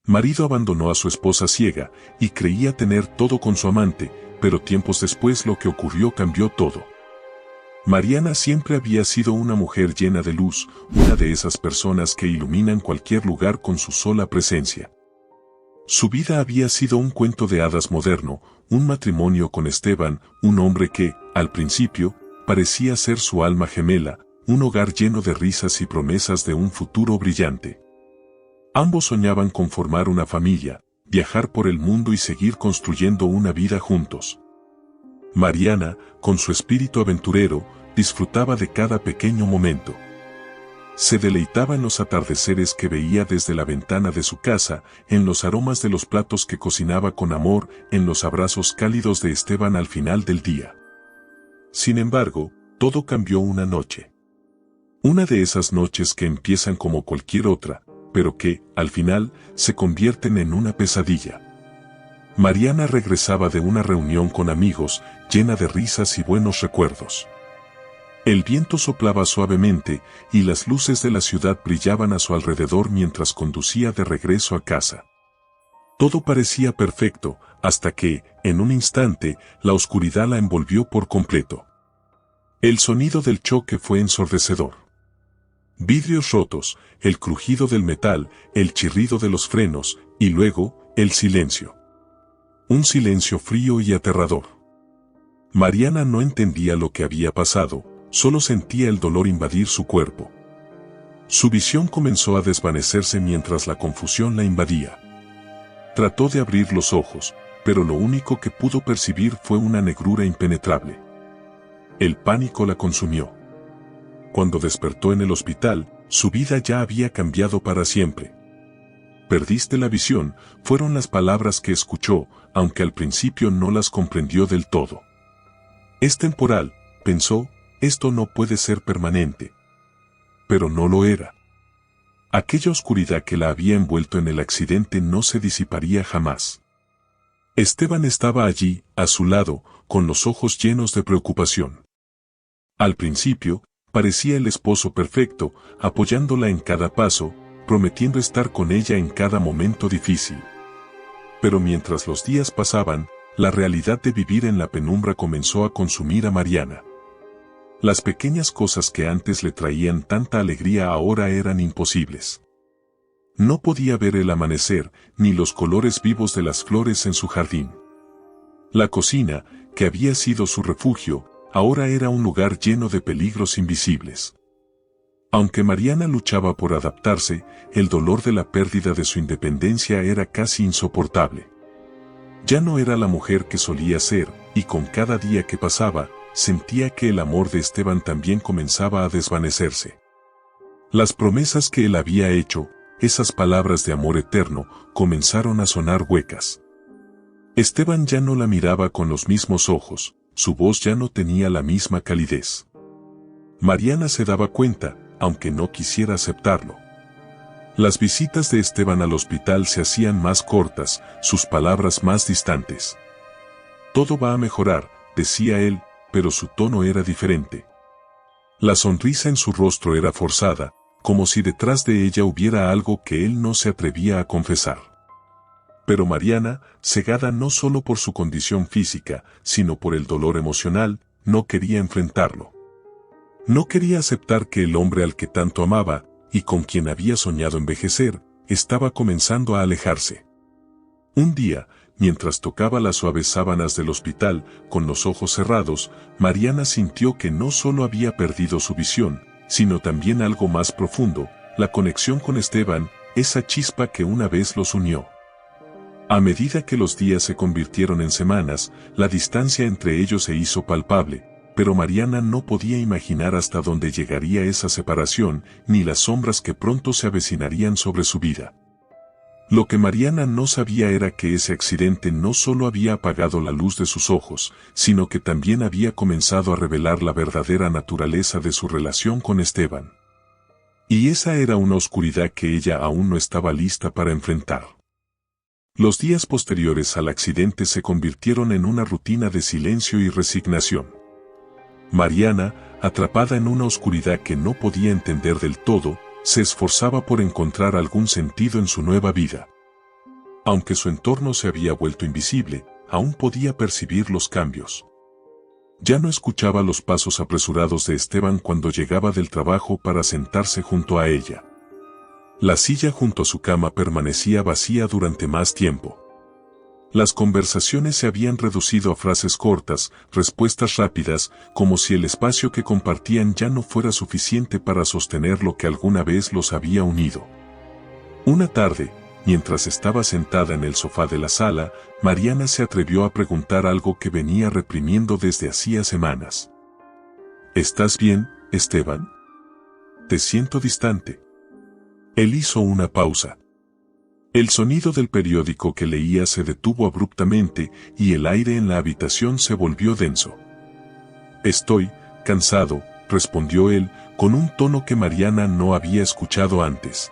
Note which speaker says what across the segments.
Speaker 1: Marido abandonó a su esposa ciega y creía tener todo con su amante, pero tiempos después lo que ocurrió cambió todo. Mariana siempre había sido una mujer llena de luz, una de esas personas que iluminan cualquier lugar con su sola presencia. Su vida había sido un cuento de hadas moderno, un matrimonio con Esteban, un hombre que, al principio, parecía ser su alma gemela, un hogar lleno de risas y promesas de un futuro brillante. Ambos soñaban con formar una familia, viajar por el mundo y seguir construyendo una vida juntos. Mariana, con su espíritu aventurero, disfrutaba de cada pequeño momento. Se deleitaba en los atardeceres que veía desde la ventana de su casa, en los aromas de los platos que cocinaba con amor, en los abrazos cálidos de Esteban al final del día. Sin embargo, todo cambió una noche. Una de esas noches que empiezan como cualquier otra, pero que, al final, se convierten en una pesadilla. Mariana regresaba de una reunión con amigos, llena de risas y buenos recuerdos. El viento soplaba suavemente, y las luces de la ciudad brillaban a su alrededor mientras conducía de regreso a casa. Todo parecía perfecto, hasta que, en un instante, la oscuridad la envolvió por completo. El sonido del choque fue ensordecedor. Vidrios rotos, el crujido del metal, el chirrido de los frenos, y luego, el silencio. Un silencio frío y aterrador. Mariana no entendía lo que había pasado, solo sentía el dolor invadir su cuerpo. Su visión comenzó a desvanecerse mientras la confusión la invadía. Trató de abrir los ojos, pero lo único que pudo percibir fue una negrura impenetrable. El pánico la consumió. Cuando despertó en el hospital, su vida ya había cambiado para siempre. Perdiste la visión, fueron las palabras que escuchó, aunque al principio no las comprendió del todo. Es temporal, pensó, esto no puede ser permanente. Pero no lo era. Aquella oscuridad que la había envuelto en el accidente no se disiparía jamás. Esteban estaba allí, a su lado, con los ojos llenos de preocupación. Al principio, parecía el esposo perfecto, apoyándola en cada paso, prometiendo estar con ella en cada momento difícil. Pero mientras los días pasaban, la realidad de vivir en la penumbra comenzó a consumir a Mariana. Las pequeñas cosas que antes le traían tanta alegría ahora eran imposibles. No podía ver el amanecer, ni los colores vivos de las flores en su jardín. La cocina, que había sido su refugio, ahora era un lugar lleno de peligros invisibles. Aunque Mariana luchaba por adaptarse, el dolor de la pérdida de su independencia era casi insoportable. Ya no era la mujer que solía ser, y con cada día que pasaba, sentía que el amor de Esteban también comenzaba a desvanecerse. Las promesas que él había hecho, esas palabras de amor eterno, comenzaron a sonar huecas. Esteban ya no la miraba con los mismos ojos, su voz ya no tenía la misma calidez. Mariana se daba cuenta, aunque no quisiera aceptarlo. Las visitas de Esteban al hospital se hacían más cortas, sus palabras más distantes. Todo va a mejorar, decía él, pero su tono era diferente. La sonrisa en su rostro era forzada, como si detrás de ella hubiera algo que él no se atrevía a confesar. Pero Mariana, cegada no solo por su condición física, sino por el dolor emocional, no quería enfrentarlo. No quería aceptar que el hombre al que tanto amaba, y con quien había soñado envejecer, estaba comenzando a alejarse. Un día, mientras tocaba las suaves sábanas del hospital, con los ojos cerrados, Mariana sintió que no solo había perdido su visión, sino también algo más profundo, la conexión con Esteban, esa chispa que una vez los unió. A medida que los días se convirtieron en semanas, la distancia entre ellos se hizo palpable, pero Mariana no podía imaginar hasta dónde llegaría esa separación, ni las sombras que pronto se avecinarían sobre su vida. Lo que Mariana no sabía era que ese accidente no solo había apagado la luz de sus ojos, sino que también había comenzado a revelar la verdadera naturaleza de su relación con Esteban. Y esa era una oscuridad que ella aún no estaba lista para enfrentar. Los días posteriores al accidente se convirtieron en una rutina de silencio y resignación. Mariana, atrapada en una oscuridad que no podía entender del todo, se esforzaba por encontrar algún sentido en su nueva vida. Aunque su entorno se había vuelto invisible, aún podía percibir los cambios. Ya no escuchaba los pasos apresurados de Esteban cuando llegaba del trabajo para sentarse junto a ella. La silla junto a su cama permanecía vacía durante más tiempo. Las conversaciones se habían reducido a frases cortas, respuestas rápidas, como si el espacio que compartían ya no fuera suficiente para sostener lo que alguna vez los había unido. Una tarde, mientras estaba sentada en el sofá de la sala, Mariana se atrevió a preguntar algo que venía reprimiendo desde hacía semanas. ¿Estás bien, Esteban? Te siento distante. Él hizo una pausa. El sonido del periódico que leía se detuvo abruptamente y el aire en la habitación se volvió denso. Estoy cansado, respondió él, con un tono que Mariana no había escuchado antes.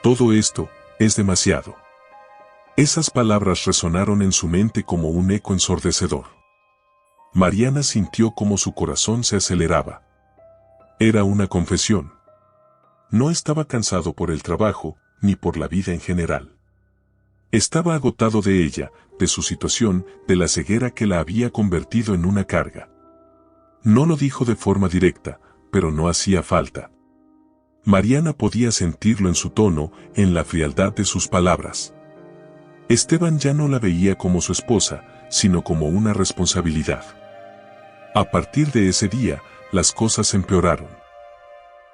Speaker 1: Todo esto es demasiado. Esas palabras resonaron en su mente como un eco ensordecedor. Mariana sintió como su corazón se aceleraba. Era una confesión. No estaba cansado por el trabajo, ni por la vida en general. Estaba agotado de ella, de su situación, de la ceguera que la había convertido en una carga. No lo dijo de forma directa, pero no hacía falta. Mariana podía sentirlo en su tono, en la frialdad de sus palabras. Esteban ya no la veía como su esposa, sino como una responsabilidad. A partir de ese día, las cosas empeoraron.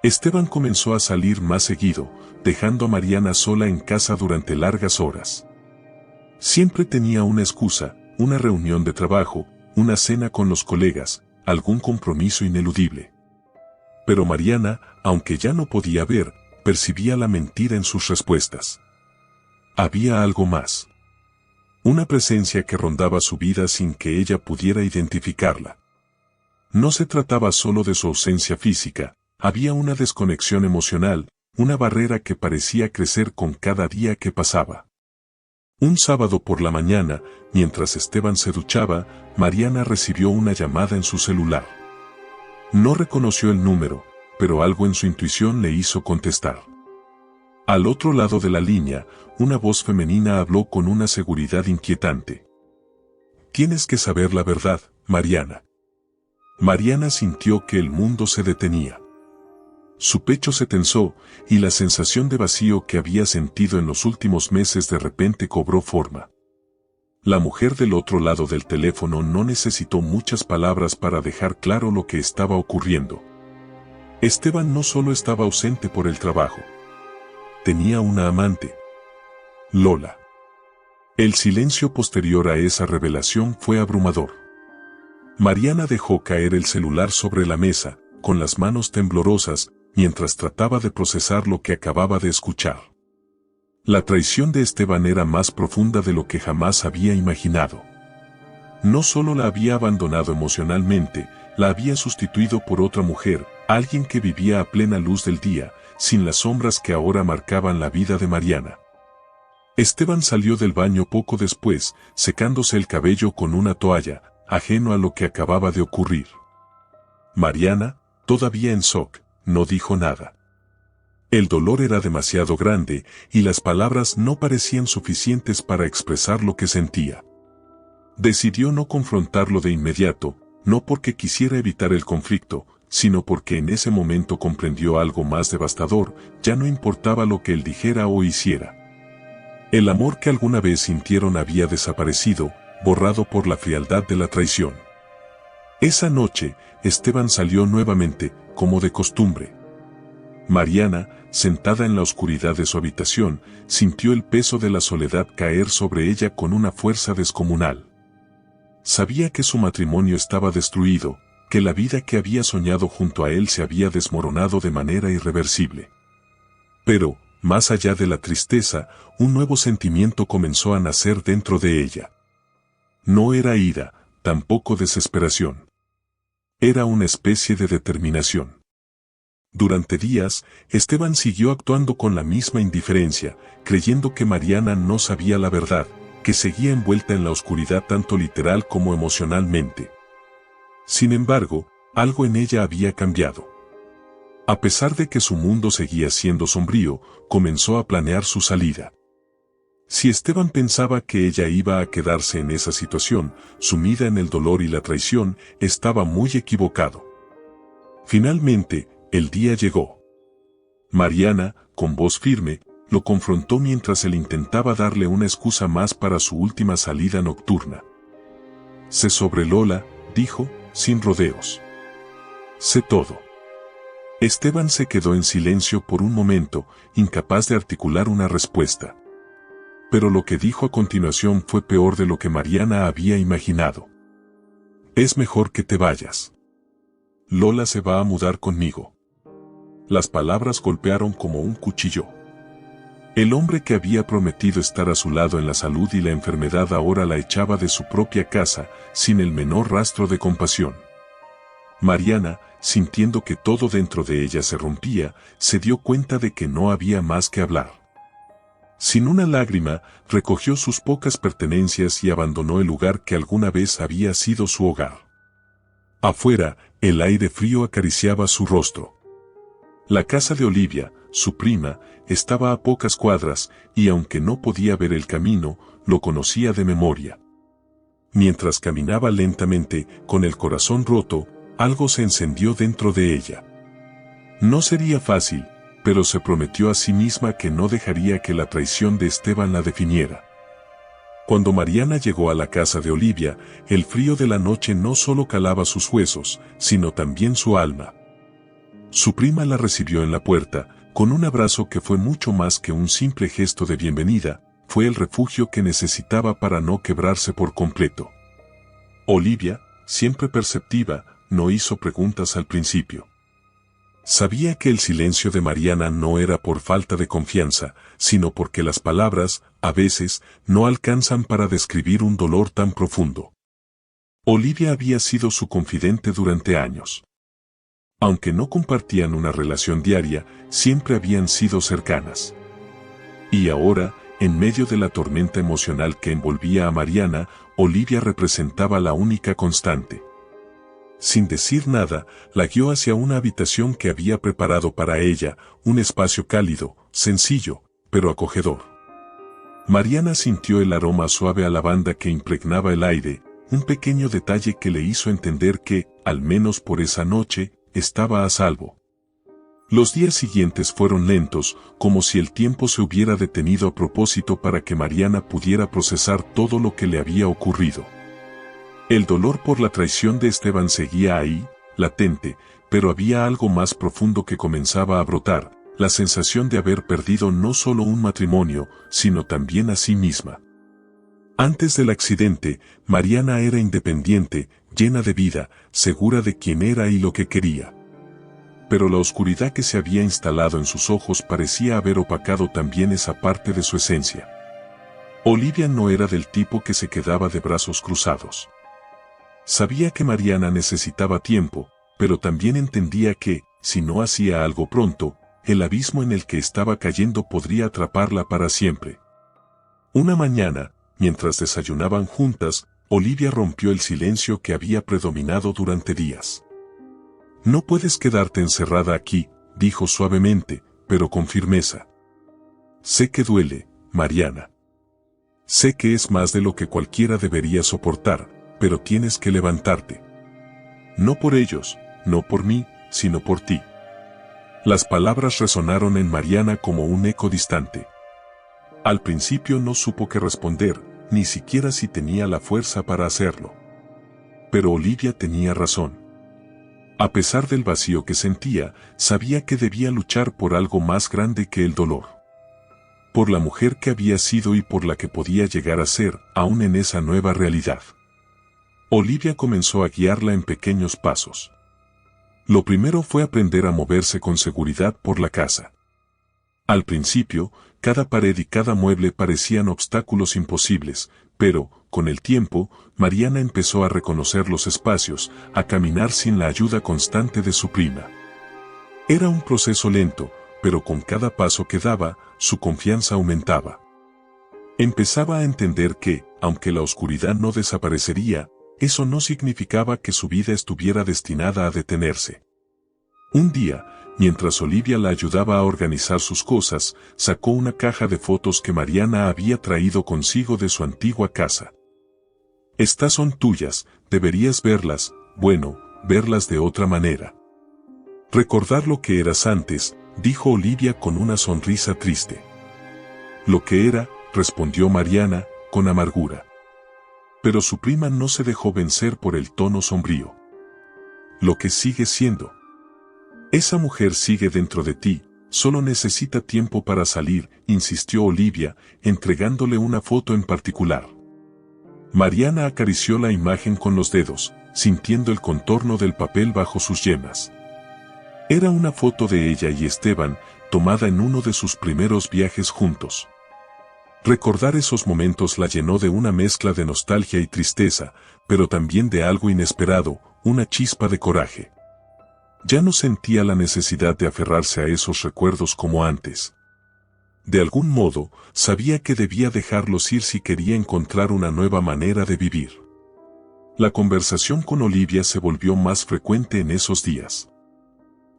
Speaker 1: Esteban comenzó a salir más seguido, dejando a Mariana sola en casa durante largas horas. Siempre tenía una excusa, una reunión de trabajo, una cena con los colegas, algún compromiso ineludible. Pero Mariana, aunque ya no podía ver, percibía la mentira en sus respuestas. Había algo más. Una presencia que rondaba su vida sin que ella pudiera identificarla. No se trataba solo de su ausencia física, había una desconexión emocional, una barrera que parecía crecer con cada día que pasaba. Un sábado por la mañana, mientras Esteban se duchaba, Mariana recibió una llamada en su celular. No reconoció el número, pero algo en su intuición le hizo contestar. Al otro lado de la línea, una voz femenina habló con una seguridad inquietante. Tienes que saber la verdad, Mariana. Mariana sintió que el mundo se detenía. Su pecho se tensó, y la sensación de vacío que había sentido en los últimos meses de repente cobró forma. La mujer del otro lado del teléfono no necesitó muchas palabras para dejar claro lo que estaba ocurriendo. Esteban no solo estaba ausente por el trabajo. Tenía una amante. Lola. El silencio posterior a esa revelación fue abrumador. Mariana dejó caer el celular sobre la mesa, con las manos temblorosas, mientras trataba de procesar lo que acababa de escuchar. La traición de Esteban era más profunda de lo que jamás había imaginado. No solo la había abandonado emocionalmente, la había sustituido por otra mujer, alguien que vivía a plena luz del día, sin las sombras que ahora marcaban la vida de Mariana. Esteban salió del baño poco después, secándose el cabello con una toalla, ajeno a lo que acababa de ocurrir. Mariana, todavía en shock, no dijo nada. El dolor era demasiado grande, y las palabras no parecían suficientes para expresar lo que sentía. Decidió no confrontarlo de inmediato, no porque quisiera evitar el conflicto, sino porque en ese momento comprendió algo más devastador, ya no importaba lo que él dijera o hiciera. El amor que alguna vez sintieron había desaparecido, borrado por la frialdad de la traición. Esa noche, Esteban salió nuevamente, como de costumbre. Mariana, sentada en la oscuridad de su habitación, sintió el peso de la soledad caer sobre ella con una fuerza descomunal. Sabía que su matrimonio estaba destruido, que la vida que había soñado junto a él se había desmoronado de manera irreversible. Pero, más allá de la tristeza, un nuevo sentimiento comenzó a nacer dentro de ella. No era ira, tampoco desesperación. Era una especie de determinación. Durante días, Esteban siguió actuando con la misma indiferencia, creyendo que Mariana no sabía la verdad, que seguía envuelta en la oscuridad tanto literal como emocionalmente. Sin embargo, algo en ella había cambiado. A pesar de que su mundo seguía siendo sombrío, comenzó a planear su salida. Si Esteban pensaba que ella iba a quedarse en esa situación, sumida en el dolor y la traición, estaba muy equivocado. Finalmente, el día llegó. Mariana, con voz firme, lo confrontó mientras él intentaba darle una excusa más para su última salida nocturna. Sé sobre Lola, dijo, sin rodeos. Sé todo. Esteban se quedó en silencio por un momento, incapaz de articular una respuesta. Pero lo que dijo a continuación fue peor de lo que Mariana había imaginado. Es mejor que te vayas. Lola se va a mudar conmigo. Las palabras golpearon como un cuchillo. El hombre que había prometido estar a su lado en la salud y la enfermedad ahora la echaba de su propia casa, sin el menor rastro de compasión. Mariana, sintiendo que todo dentro de ella se rompía, se dio cuenta de que no había más que hablar. Sin una lágrima, recogió sus pocas pertenencias y abandonó el lugar que alguna vez había sido su hogar. Afuera, el aire frío acariciaba su rostro. La casa de Olivia, su prima, estaba a pocas cuadras, y aunque no podía ver el camino, lo conocía de memoria. Mientras caminaba lentamente, con el corazón roto, algo se encendió dentro de ella. No sería fácil, pero se prometió a sí misma que no dejaría que la traición de Esteban la definiera. Cuando Mariana llegó a la casa de Olivia, el frío de la noche no solo calaba sus huesos, sino también su alma. Su prima la recibió en la puerta, con un abrazo que fue mucho más que un simple gesto de bienvenida, fue el refugio que necesitaba para no quebrarse por completo. Olivia, siempre perceptiva, no hizo preguntas al principio. Sabía que el silencio de Mariana no era por falta de confianza, sino porque las palabras, a veces, no alcanzan para describir un dolor tan profundo. Olivia había sido su confidente durante años. Aunque no compartían una relación diaria, siempre habían sido cercanas. Y ahora, en medio de la tormenta emocional que envolvía a Mariana, Olivia representaba la única constante. Sin decir nada, la guió hacia una habitación que había preparado para ella, un espacio cálido, sencillo, pero acogedor. Mariana sintió el aroma suave a lavanda que impregnaba el aire, un pequeño detalle que le hizo entender que, al menos por esa noche, estaba a salvo. Los días siguientes fueron lentos, como si el tiempo se hubiera detenido a propósito para que Mariana pudiera procesar todo lo que le había ocurrido. El dolor por la traición de Esteban seguía ahí, latente, pero había algo más profundo que comenzaba a brotar, la sensación de haber perdido no solo un matrimonio, sino también a sí misma. Antes del accidente, Mariana era independiente, llena de vida, segura de quién era y lo que quería. Pero la oscuridad que se había instalado en sus ojos parecía haber opacado también esa parte de su esencia. Olivia no era del tipo que se quedaba de brazos cruzados. Sabía que Mariana necesitaba tiempo, pero también entendía que, si no hacía algo pronto, el abismo en el que estaba cayendo podría atraparla para siempre. Una mañana, mientras desayunaban juntas, Olivia rompió el silencio que había predominado durante días. No puedes quedarte encerrada aquí, dijo suavemente, pero con firmeza. Sé que duele, Mariana. Sé que es más de lo que cualquiera debería soportar, pero tienes que levantarte. No por ellos, no por mí, sino por ti. Las palabras resonaron en Mariana como un eco distante. Al principio no supo qué responder, ni siquiera si tenía la fuerza para hacerlo. Pero Olivia tenía razón. A pesar del vacío que sentía, sabía que debía luchar por algo más grande que el dolor. Por la mujer que había sido y por la que podía llegar a ser, aún en esa nueva realidad. Olivia comenzó a guiarla en pequeños pasos. Lo primero fue aprender a moverse con seguridad por la casa. Al principio, cada pared y cada mueble parecían obstáculos imposibles, pero, con el tiempo, Mariana empezó a reconocer los espacios, a caminar sin la ayuda constante de su prima. Era un proceso lento, pero con cada paso que daba, su confianza aumentaba. Empezaba a entender que, aunque la oscuridad no desaparecería, eso no significaba que su vida estuviera destinada a detenerse. Un día, mientras Olivia la ayudaba a organizar sus cosas, sacó una caja de fotos que Mariana había traído consigo de su antigua casa. Estas son tuyas, deberías verlas, bueno, verlas de otra manera. Recordar lo que eras antes, dijo Olivia con una sonrisa triste. Lo que era, respondió Mariana, con amargura. Pero su prima no se dejó vencer por el tono sombrío. Lo que sigue siendo. Esa mujer sigue dentro de ti, solo necesita tiempo para salir, insistió Olivia, entregándole una foto en particular. Mariana acarició la imagen con los dedos, sintiendo el contorno del papel bajo sus yemas. Era una foto de ella y Esteban, tomada en uno de sus primeros viajes juntos. Recordar esos momentos la llenó de una mezcla de nostalgia y tristeza, pero también de algo inesperado, una chispa de coraje. Ya no sentía la necesidad de aferrarse a esos recuerdos como antes. De algún modo, sabía que debía dejarlos ir si quería encontrar una nueva manera de vivir. La conversación con Olivia se volvió más frecuente en esos días.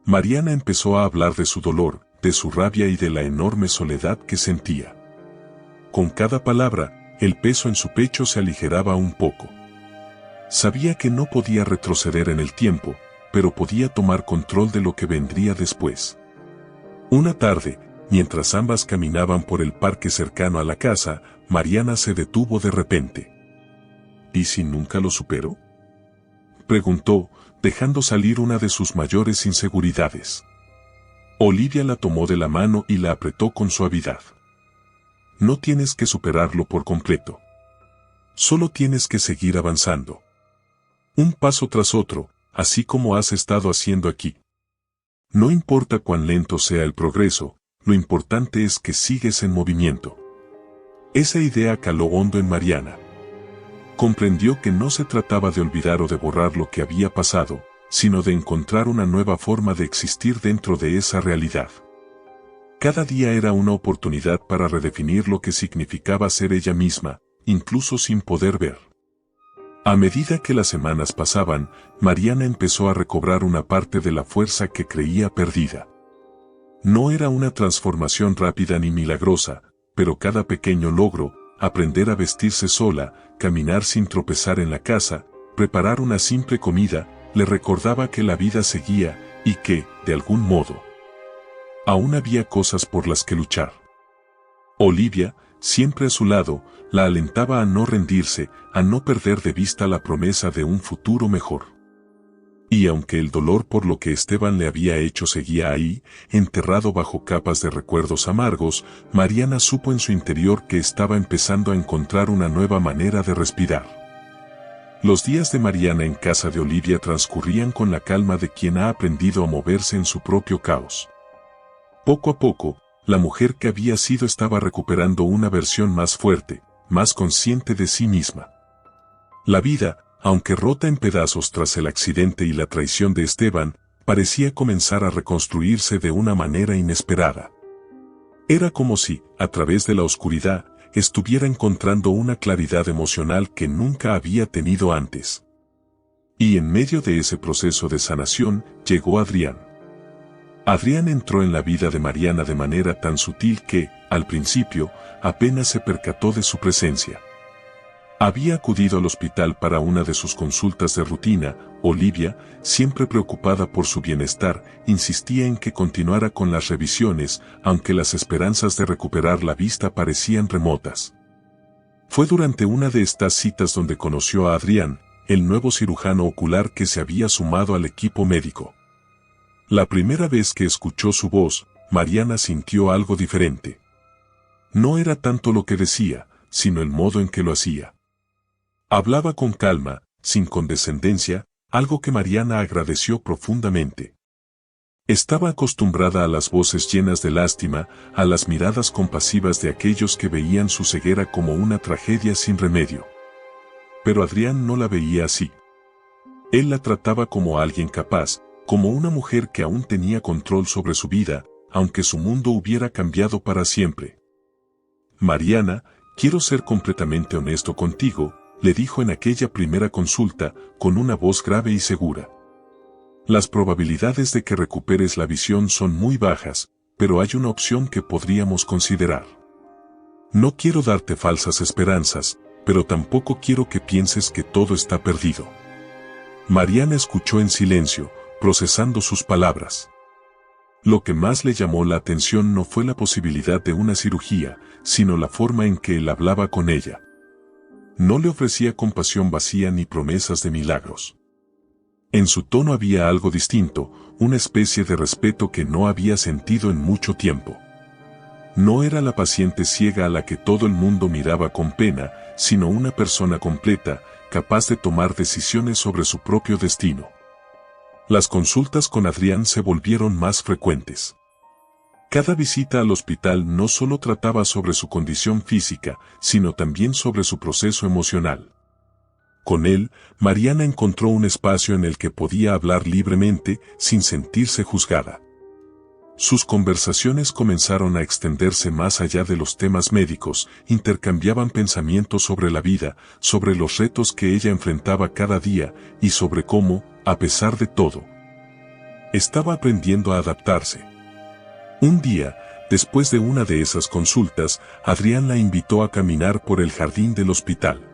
Speaker 1: Mariana empezó a hablar de su dolor, de su rabia y de la enorme soledad que sentía. Con cada palabra, el peso en su pecho se aligeraba un poco. Sabía que no podía retroceder en el tiempo, pero podía tomar control de lo que vendría después. Una tarde, mientras ambas caminaban por el parque cercano a la casa, Mariana se detuvo de repente. ¿Y si nunca lo supero?, preguntó, dejando salir una de sus mayores inseguridades. Olivia la tomó de la mano y la apretó con suavidad. No tienes que superarlo por completo. Solo tienes que seguir avanzando. Un paso tras otro, así como has estado haciendo aquí. No importa cuán lento sea el progreso, lo importante es que sigues en movimiento. Esa idea caló hondo en Mariana. Comprendió que no se trataba de olvidar o de borrar lo que había pasado, sino de encontrar una nueva forma de existir dentro de esa realidad. Cada día era una oportunidad para redefinir lo que significaba ser ella misma, incluso sin poder ver. A medida que las semanas pasaban, Mariana empezó a recobrar una parte de la fuerza que creía perdida. No era una transformación rápida ni milagrosa, pero cada pequeño logro, aprender a vestirse sola, caminar sin tropezar en la casa, preparar una simple comida, le recordaba que la vida seguía y que, de algún modo, aún había cosas por las que luchar. Olivia, siempre a su lado, la alentaba a no rendirse, a no perder de vista la promesa de un futuro mejor. Y aunque el dolor por lo que Esteban le había hecho seguía ahí, enterrado bajo capas de recuerdos amargos, Mariana supo en su interior que estaba empezando a encontrar una nueva manera de respirar. Los días de Mariana en casa de Olivia transcurrían con la calma de quien ha aprendido a moverse en su propio caos. Poco a poco, la mujer que había sido estaba recuperando una versión más fuerte, más consciente de sí misma. La vida, aunque rota en pedazos tras el accidente y la traición de Esteban, parecía comenzar a reconstruirse de una manera inesperada. Era como si, a través de la oscuridad, estuviera encontrando una claridad emocional que nunca había tenido antes. Y en medio de ese proceso de sanación, llegó Adrián. Adrián entró en la vida de Mariana de manera tan sutil que, al principio, apenas se percató de su presencia. Había acudido al hospital para una de sus consultas de rutina. Olivia, siempre preocupada por su bienestar, insistía en que continuara con las revisiones, aunque las esperanzas de recuperar la vista parecían remotas. Fue durante una de estas citas donde conoció a Adrián, el nuevo cirujano ocular que se había sumado al equipo médico. La primera vez que escuchó su voz, Mariana sintió algo diferente. No era tanto lo que decía, sino el modo en que lo hacía. Hablaba con calma, sin condescendencia, algo que Mariana agradeció profundamente. Estaba acostumbrada a las voces llenas de lástima, a las miradas compasivas de aquellos que veían su ceguera como una tragedia sin remedio. Pero Adrián no la veía así. Él la trataba como alguien capaz, como una mujer que aún tenía control sobre su vida, aunque su mundo hubiera cambiado para siempre. Mariana, quiero ser completamente honesto contigo, le dijo en aquella primera consulta, con una voz grave y segura. Las probabilidades de que recuperes la visión son muy bajas, pero hay una opción que podríamos considerar. No quiero darte falsas esperanzas, pero tampoco quiero que pienses que todo está perdido. Mariana escuchó en silencio, procesando sus palabras. Lo que más le llamó la atención no fue la posibilidad de una cirugía, sino la forma en que él hablaba con ella. No le ofrecía compasión vacía ni promesas de milagros. En su tono había algo distinto, una especie de respeto que no había sentido en mucho tiempo. No era la paciente ciega a la que todo el mundo miraba con pena, sino una persona completa, capaz de tomar decisiones sobre su propio destino. Las consultas con Adrián se volvieron más frecuentes. Cada visita al hospital no solo trataba sobre su condición física, sino también sobre su proceso emocional. Con él, Mariana encontró un espacio en el que podía hablar libremente, sin sentirse juzgada. Sus conversaciones comenzaron a extenderse más allá de los temas médicos, intercambiaban pensamientos sobre la vida, sobre los retos que ella enfrentaba cada día, y sobre cómo, a pesar de todo, estaba aprendiendo a adaptarse. Un día, después de una de esas consultas, Adrián la invitó a caminar por el jardín del hospital.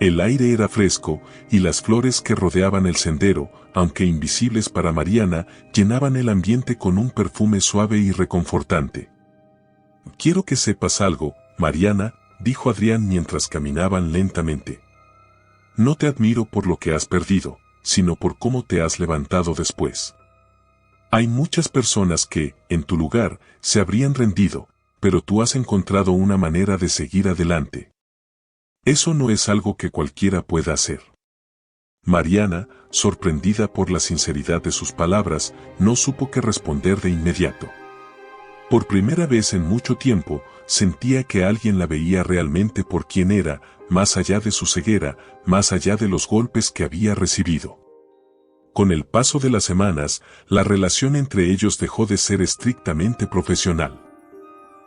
Speaker 1: El aire era fresco, y las flores que rodeaban el sendero, aunque invisibles para Mariana, llenaban el ambiente con un perfume suave y reconfortante. «Quiero que sepas algo, Mariana», dijo Adrián mientras caminaban lentamente. «No te admiro por lo que has perdido, sino por cómo te has levantado después. Hay muchas personas que, en tu lugar, se habrían rendido, pero tú has encontrado una manera de seguir adelante. Eso no es algo que cualquiera pueda hacer». Mariana, sorprendida por la sinceridad de sus palabras, no supo qué responder de inmediato. Por primera vez en mucho tiempo, sentía que alguien la veía realmente por quien era, más allá de su ceguera, más allá de los golpes que había recibido. Con el paso de las semanas, la relación entre ellos dejó de ser estrictamente profesional.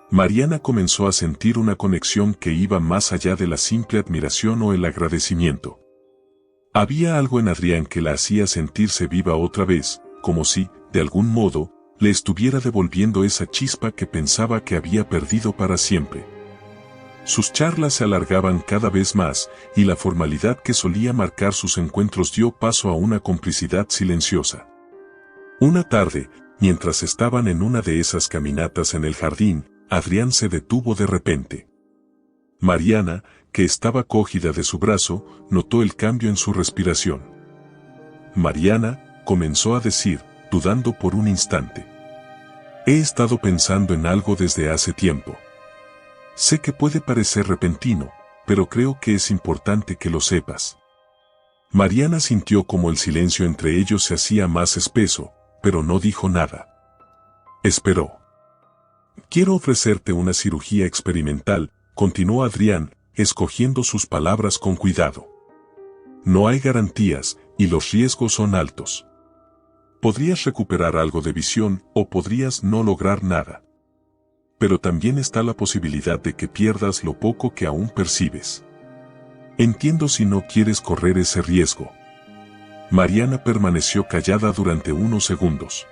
Speaker 1: Mariana comenzó a sentir una conexión que iba más allá de la simple admiración o el agradecimiento. Había algo en Adrián que la hacía sentirse viva otra vez, como si, de algún modo, le estuviera devolviendo esa chispa que pensaba que había perdido para siempre. Sus charlas se alargaban cada vez más, y la formalidad que solía marcar sus encuentros dio paso a una complicidad silenciosa. Una tarde, mientras estaban en una de esas caminatas en el jardín, Adrián se detuvo de repente. Mariana, que estaba cogida de su brazo, notó el cambio en su respiración. Mariana, comenzó a decir, dudando por un instante. «He estado pensando en algo desde hace tiempo. Sé que puede parecer repentino, pero creo que es importante que lo sepas». Mariana sintió como el silencio entre ellos se hacía más espeso, pero no dijo nada. Esperó. «Quiero ofrecerte una cirugía experimental», continuó Adrián, escogiendo sus palabras con cuidado. «No hay garantías, y los riesgos son altos. Podrías recuperar algo de visión, o podrías no lograr nada. Pero también está la posibilidad de que pierdas lo poco que aún percibes. Entiendo si no quieres correr ese riesgo». Mariana permaneció callada durante unos segundos.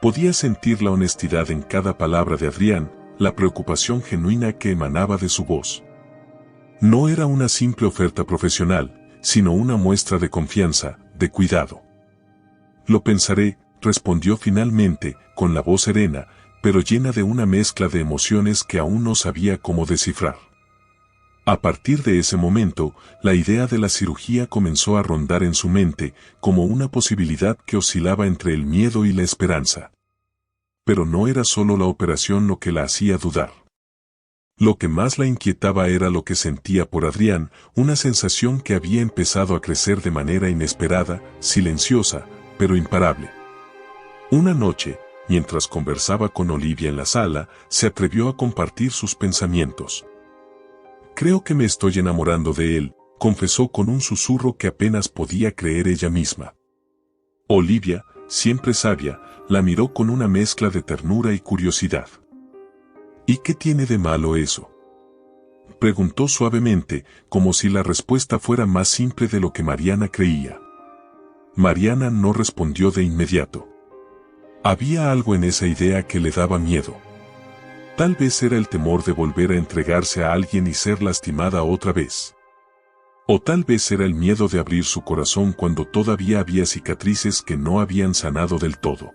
Speaker 1: Podía sentir la honestidad en cada palabra de Adrián, la preocupación genuina que emanaba de su voz. No era una simple oferta profesional, sino una muestra de confianza, de cuidado. «Lo pensaré», respondió finalmente, con la voz serena, pero llena de una mezcla de emociones que aún no sabía cómo descifrar. A partir de ese momento, la idea de la cirugía comenzó a rondar en su mente, como una posibilidad que oscilaba entre el miedo y la esperanza. Pero no era solo la operación lo que la hacía dudar. Lo que más la inquietaba era lo que sentía por Adrián, una sensación que había empezado a crecer de manera inesperada, silenciosa, pero imparable. Una noche, mientras conversaba con Olivia en la sala, se atrevió a compartir sus pensamientos. «Creo que me estoy enamorando de él», confesó con un susurro que apenas podía creer ella misma. Olivia, siempre sabia, la miró con una mezcla de ternura y curiosidad. «¿Y qué tiene de malo eso?», preguntó suavemente, como si la respuesta fuera más simple de lo que Mariana creía. Mariana no respondió de inmediato. Había algo en esa idea que le daba miedo. Tal vez era el temor de volver a entregarse a alguien y ser lastimada otra vez. O tal vez era el miedo de abrir su corazón cuando todavía había cicatrices que no habían sanado del todo.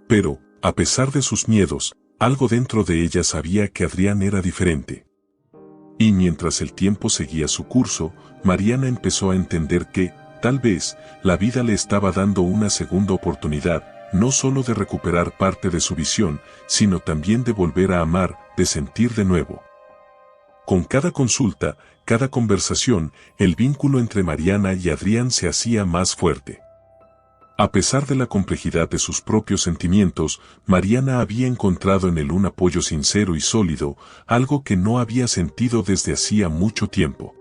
Speaker 1: Pero, a pesar de sus miedos, algo dentro de ella sabía que Adrián era diferente. Y mientras el tiempo seguía su curso, Mariana empezó a entender que, tal vez, la vida le estaba dando una segunda oportunidad, no solo de recuperar parte de su visión, sino también de volver a amar, de sentir de nuevo. Con cada consulta, cada conversación, el vínculo entre Mariana y Adrián se hacía más fuerte. A pesar de la complejidad de sus propios sentimientos, Mariana había encontrado en él un apoyo sincero y sólido, algo que no había sentido desde hacía mucho tiempo.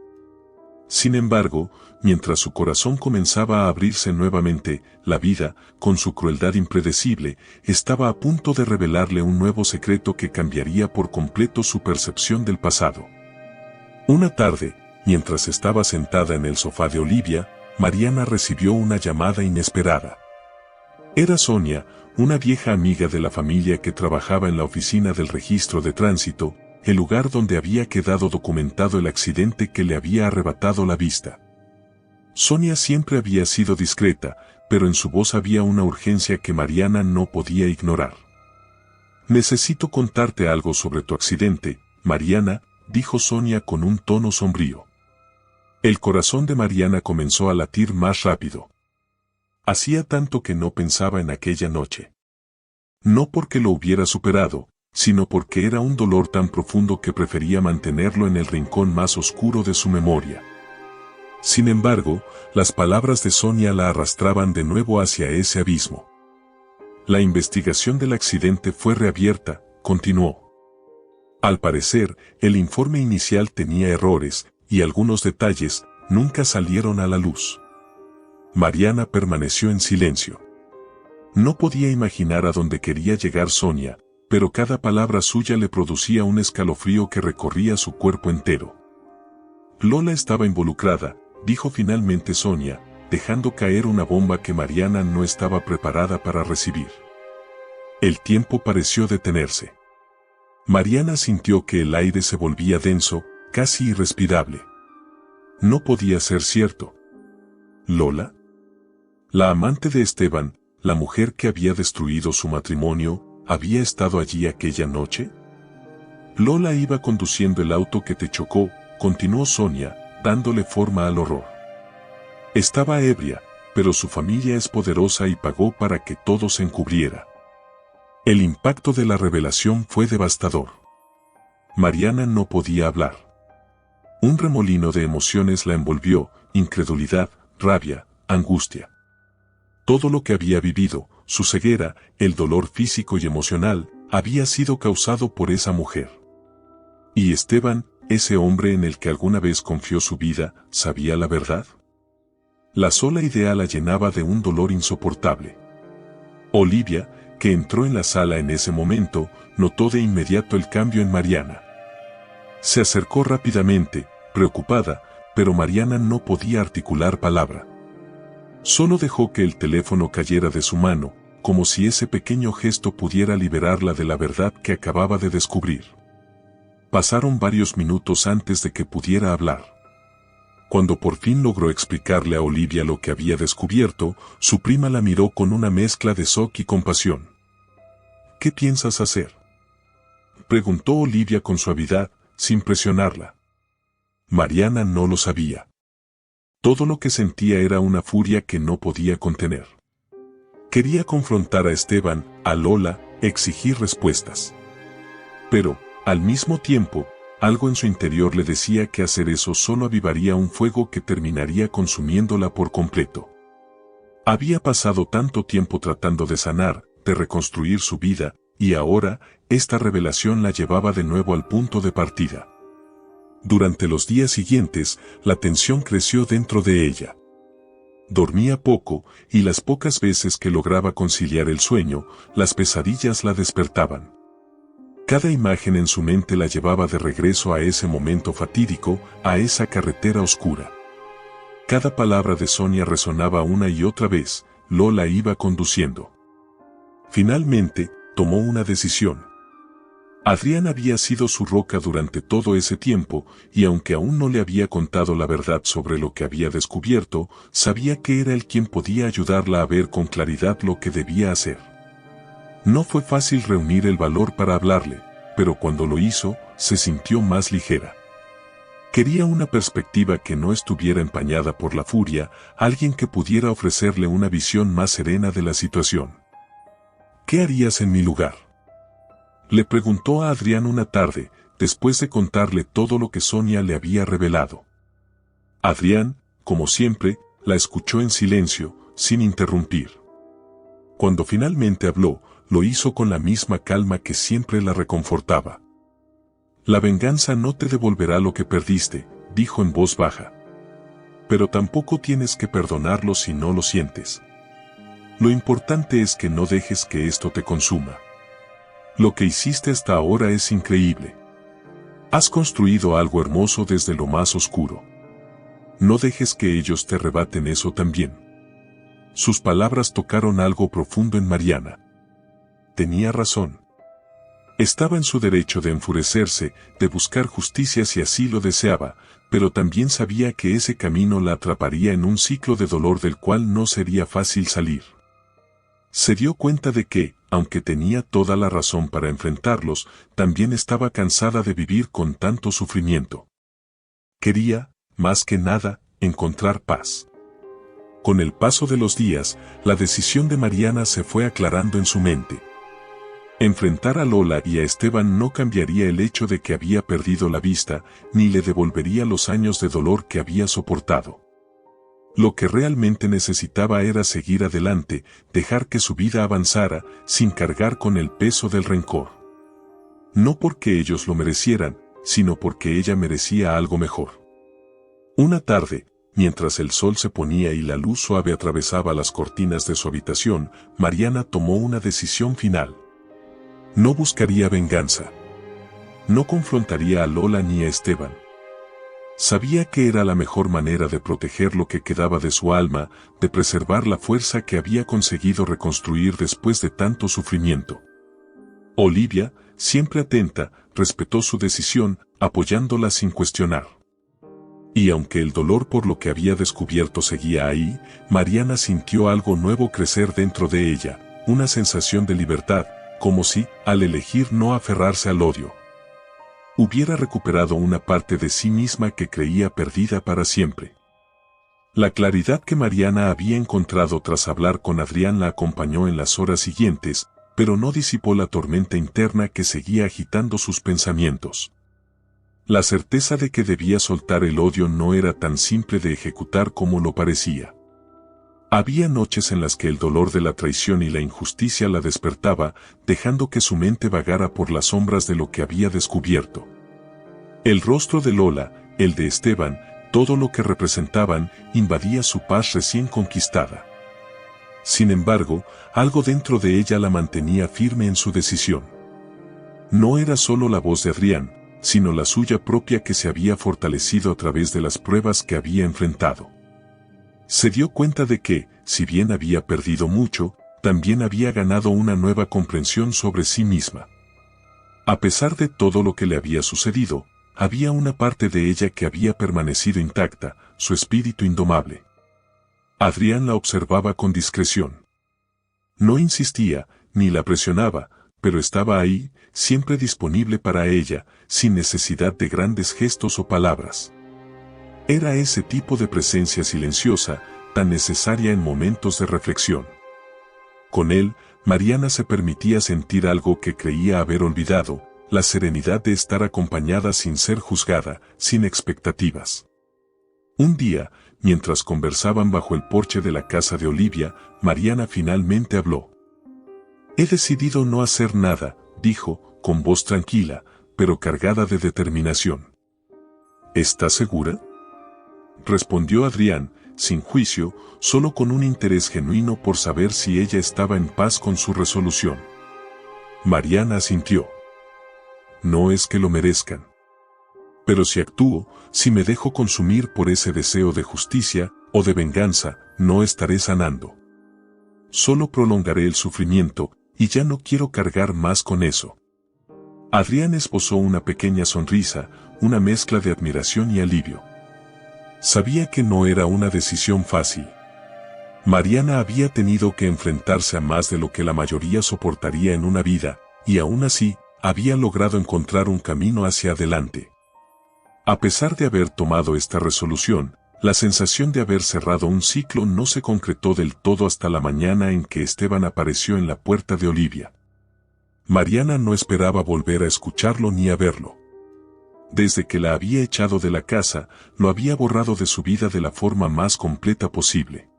Speaker 1: Sin embargo, mientras su corazón comenzaba a abrirse nuevamente, la vida, con su crueldad impredecible, estaba a punto de revelarle un nuevo secreto que cambiaría por completo su percepción del pasado. Una tarde, mientras estaba sentada en el sofá de Olivia, Mariana recibió una llamada inesperada. Era Sonia, una vieja amiga de la familia que trabajaba en la oficina del registro de tránsito, el lugar donde había quedado documentado el accidente que le había arrebatado la vista. Sonia siempre había sido discreta, pero en su voz había una urgencia que Mariana no podía ignorar. «Necesito contarte algo sobre tu accidente, Mariana», dijo Sonia con un tono sombrío. El corazón de Mariana comenzó a latir más rápido. Hacía tanto que no pensaba en aquella noche. No porque lo hubiera superado, sino porque era un dolor tan profundo que prefería mantenerlo en el rincón más oscuro de su memoria. Sin embargo, las palabras de Sonia la arrastraban de nuevo hacia ese abismo. La investigación del accidente fue reabierta, continuó. Al parecer, el informe inicial tenía errores, y algunos detalles nunca salieron a la luz. Mariana permaneció en silencio. No podía imaginar a dónde quería llegar Sonia, pero cada palabra suya le producía un escalofrío que recorría su cuerpo entero. Lola estaba involucrada, dijo finalmente Sonia, dejando caer una bomba que Mariana no estaba preparada para recibir. El tiempo pareció detenerse. Mariana sintió que el aire se volvía denso, casi irrespirable. No podía ser cierto. ¿Lola? La amante de Esteban, la mujer que había destruido su matrimonio, ¿había estado allí aquella noche? Lola iba conduciendo el auto que te chocó, continuó Sonia, dándole forma al horror. Estaba ebria, pero su familia es poderosa y pagó para que todo se encubriera. El impacto de la revelación fue devastador. Mariana no podía hablar. Un remolino de emociones la envolvió, incredulidad, rabia, angustia. Todo lo que había vivido, su ceguera, el dolor físico y emocional, había sido causado por esa mujer. ¿Y Esteban, ese hombre en el que alguna vez confió su vida, sabía la verdad? La sola idea la llenaba de un dolor insoportable. Olivia, que entró en la sala en ese momento, notó de inmediato el cambio en Mariana. Se acercó rápidamente, preocupada, pero Mariana no podía articular palabra. Solo dejó que el teléfono cayera de su mano, como si ese pequeño gesto pudiera liberarla de la verdad que acababa de descubrir. Pasaron varios minutos antes de que pudiera hablar. Cuando por fin logró explicarle a Olivia lo que había descubierto, su prima la miró con una mezcla de shock y compasión. ¿Qué piensas hacer?, preguntó Olivia con suavidad, sin presionarla. Mariana no lo sabía. Todo lo que sentía era una furia que no podía contener. Quería confrontar a Esteban, a Lola, exigir respuestas. Pero, al mismo tiempo, algo en su interior le decía que hacer eso solo avivaría un fuego que terminaría consumiéndola por completo. Había pasado tanto tiempo tratando de sanar, de reconstruir su vida, y ahora, esta revelación la llevaba de nuevo al punto de partida. Durante los días siguientes, la tensión creció dentro de ella. Dormía poco, y las pocas veces que lograba conciliar el sueño, las pesadillas la despertaban. Cada imagen en su mente la llevaba de regreso a ese momento fatídico, a esa carretera oscura. Cada palabra de Sonia resonaba una y otra vez. Lola iba conduciendo. Finalmente, tomó una decisión. Adrián había sido su roca durante todo ese tiempo, y aunque aún no le había contado la verdad sobre lo que había descubierto, sabía que era él quien podía ayudarla a ver con claridad lo que debía hacer. No fue fácil reunir el valor para hablarle, pero cuando lo hizo, se sintió más ligera. Quería una perspectiva que no estuviera empañada por la furia, alguien que pudiera ofrecerle una visión más serena de la situación. ¿Qué harías en mi lugar?, le preguntó a Adrián una tarde, después de contarle todo lo que Sonia le había revelado. Adrián, como siempre, la escuchó en silencio, sin interrumpir. Cuando finalmente habló, lo hizo con la misma calma que siempre la reconfortaba. La venganza no te devolverá lo que perdiste, dijo en voz baja. Pero tampoco tienes que perdonarlo si no lo sientes. Lo importante es que no dejes que esto te consuma. Lo que hiciste hasta ahora es increíble. Has construido algo hermoso desde lo más oscuro. No dejes que ellos te arrebaten eso también. Sus palabras tocaron algo profundo en Mariana. Tenía razón. Estaba en su derecho de enfurecerse, de buscar justicia si así lo deseaba, pero también sabía que ese camino la atraparía en un ciclo de dolor del cual no sería fácil salir. Se dio cuenta de que, aunque tenía toda la razón para enfrentarlos, también estaba cansada de vivir con tanto sufrimiento. Quería, más que nada, encontrar paz. Con el paso de los días, la decisión de Mariana se fue aclarando en su mente. Enfrentar a Lola y a Esteban no cambiaría el hecho de que había perdido la vista, ni le devolvería los años de dolor que había soportado. Lo que realmente necesitaba era seguir adelante, dejar que su vida avanzara, sin cargar con el peso del rencor. No porque ellos lo merecieran, sino porque ella merecía algo mejor. Una tarde, mientras el sol se ponía y la luz suave atravesaba las cortinas de su habitación, Mariana tomó una decisión final. No buscaría venganza. No confrontaría a Lola ni a Esteban. Sabía que era la mejor manera de proteger lo que quedaba de su alma, de preservar la fuerza que había conseguido reconstruir después de tanto sufrimiento. Olivia, siempre atenta, respetó su decisión, apoyándola sin cuestionar. Y aunque el dolor por lo que había descubierto seguía ahí, Mariana sintió algo nuevo crecer dentro de ella, una sensación de libertad, como si, al elegir no aferrarse al odio, hubiera recuperado una parte de sí misma que creía perdida para siempre. La claridad que Mariana había encontrado tras hablar con Adrián la acompañó en las horas siguientes, pero no disipó la tormenta interna que seguía agitando sus pensamientos. La certeza de que debía soltar el odio no era tan simple de ejecutar como lo parecía. Había noches en las que el dolor de la traición y la injusticia la despertaba, dejando que su mente vagara por las sombras de lo que había descubierto. El rostro de Lola, el de Esteban, todo lo que representaban, invadía su paz recién conquistada. Sin embargo, algo dentro de ella la mantenía firme en su decisión. No era solo la voz de Adrián, sino la suya propia que se había fortalecido a través de las pruebas que había enfrentado. Se dio cuenta de que, si bien había perdido mucho, también había ganado una nueva comprensión sobre sí misma. A pesar de todo lo que le había sucedido, había una parte de ella que había permanecido intacta, su espíritu indomable. Adrián la observaba con discreción. No insistía, ni la presionaba, pero estaba ahí, siempre disponible para ella, sin necesidad de grandes gestos o palabras. Era ese tipo de presencia silenciosa, tan necesaria en momentos de reflexión. Con él, Mariana se permitía sentir algo que creía haber olvidado, la serenidad de estar acompañada sin ser juzgada, sin expectativas. Un día, mientras conversaban bajo el porche de la casa de Olivia, Mariana finalmente habló. «He decidido no hacer nada», dijo, con voz tranquila, pero cargada de determinación. «¿Estás segura?», respondió Adrián, sin juicio, solo con un interés genuino por saber si ella estaba en paz con su resolución. Mariana asintió. «No es que lo merezcan. Pero si actúo, si me dejo consumir por ese deseo de justicia, o de venganza, no estaré sanando. Solo prolongaré el sufrimiento, y ya no quiero cargar más con eso. Adrián esbozó una pequeña sonrisa, una mezcla de admiración y alivio. Sabía que no era una decisión fácil. Mariana había tenido que enfrentarse a más de lo que la mayoría soportaría en una vida, y aún así, había logrado encontrar un camino hacia adelante. A pesar de haber tomado esta resolución, la sensación de haber cerrado un ciclo no se concretó del todo hasta la mañana en que Esteban apareció en la puerta de Olivia. Mariana no esperaba volver a escucharlo ni a verlo. Desde que la había echado de la casa, lo había borrado de su vida de la forma más completa posible.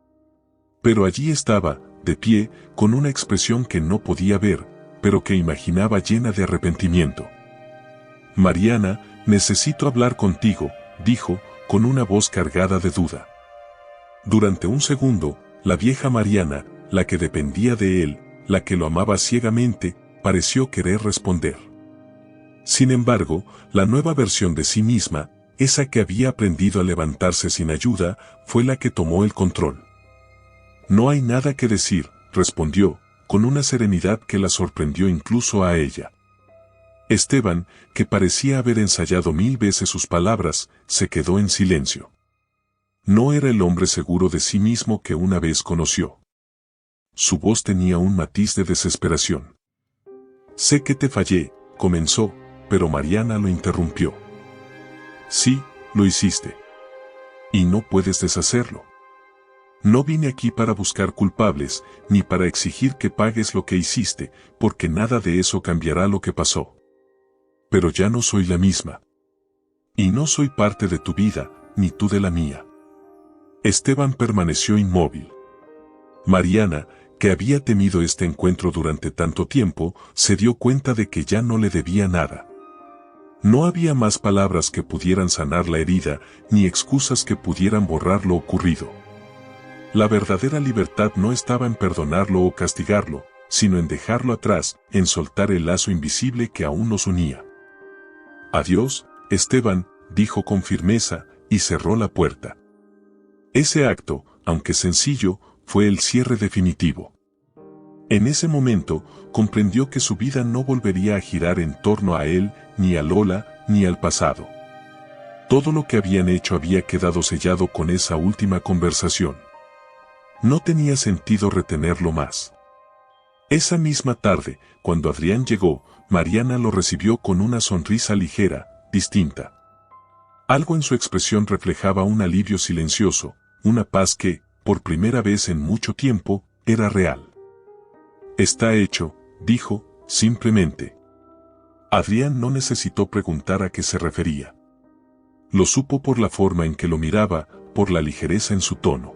Speaker 1: Pero allí estaba, de pie, con una expresión que no podía ver, pero que imaginaba llena de arrepentimiento. «Mariana, necesito hablar contigo», dijo, con una voz cargada de duda. Durante un segundo, la vieja Mariana, la que dependía de él, la que lo amaba ciegamente, pareció querer responder. Sin embargo, la nueva versión de sí misma, esa que había aprendido a levantarse sin ayuda, fue la que tomó el control. «No hay nada que decir», respondió, con una serenidad que la sorprendió incluso a ella. Esteban, que parecía haber ensayado 1000 veces sus palabras, se quedó en silencio. No era el hombre seguro de sí mismo que una vez conoció. Su voz tenía un matiz de desesperación. «Sé que te fallé», comenzó, pero Mariana lo interrumpió. «Sí, lo hiciste. Y no puedes deshacerlo. No vine aquí para buscar culpables, ni para exigir que pagues lo que hiciste, porque nada de eso cambiará lo que pasó. Pero ya no soy la misma. Y no soy parte de tu vida, ni tú de la mía». Esteban permaneció inmóvil. Mariana, que había temido este encuentro durante tanto tiempo, se dio cuenta de que ya no le debía nada. No había más palabras que pudieran sanar la herida, ni excusas que pudieran borrar lo ocurrido. La verdadera libertad no estaba en perdonarlo o castigarlo, sino en dejarlo atrás, en soltar el lazo invisible que aún nos unía. «Adiós, Esteban», dijo con firmeza, y cerró la puerta. Ese acto, aunque sencillo, fue el cierre definitivo. En ese momento, comprendió que su vida no volvería a girar en torno a él, ni a Lola, ni al pasado. Todo lo que habían hecho había quedado sellado con esa última conversación. No tenía sentido retenerlo más. Esa misma tarde, cuando Adrián llegó, Mariana lo recibió con una sonrisa ligera, distinta. Algo en su expresión reflejaba un alivio silencioso, una paz que, por primera vez en mucho tiempo, era real. «Está hecho», dijo, simplemente. Adrián no necesitó preguntar a qué se refería. Lo supo por la forma en que lo miraba, por la ligereza en su tono.